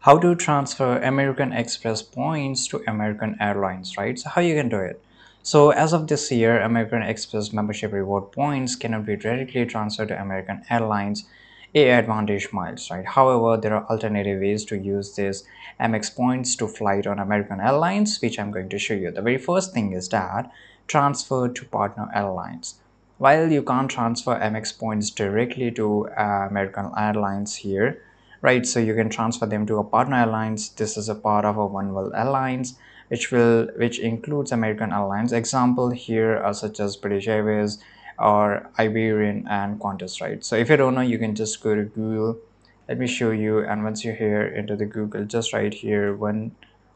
How to transfer American Express points to American Airlines, right? So how you can do it? So as of this year, American Express membership reward points cannot be directly transferred to American Airlines A Advantage miles, right? However, there are alternative ways to use this AmEx points to flight on American Airlines, which I'm going to show you. The very first thing is that transfer to partner airlines. While you can't transfer AmEx points directly to American Airlines here, right, so you can transfer them to a partner airlines. This is a part of a one world airlines which includes American Airlines. Example here are such as British Airways or Iberian and Qantas, right? So if you don't know, you can just go to Google. Let me show you. And once you're here into the Google, just write here one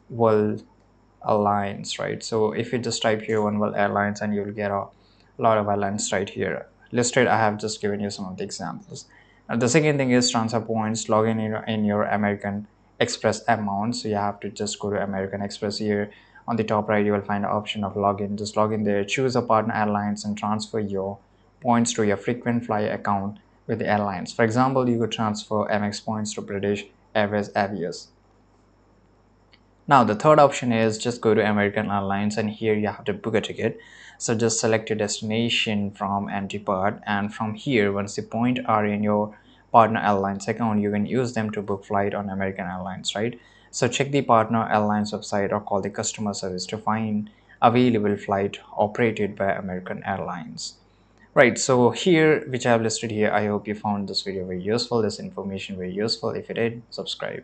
world airlines, right? So if you just type here one world airlines, and you'll get a lot of airlines right here listed. I have just given you some of the examples. And the second thing is transfer points. Log in your American Express amount. So you have to just go to American Express. Here on the top right, you will find the option of login. Just log in there, choose a partner airlines, and transfer your points to your frequent flyer account with the airlines. For example, you could transfer MX points to British Airways Avios. Now the third option is just go to American Airlines, and here you have to book a ticket. So just select your destination from empty part, and from here, once the points are in your partner airlines account, you can use them to book flight on American Airlines, right? So check the partner airlines website or call the customer service to find available flight operated by American Airlines. Right, so here which I have listed here, I hope you found this video very useful, this information very useful. If you did, subscribe.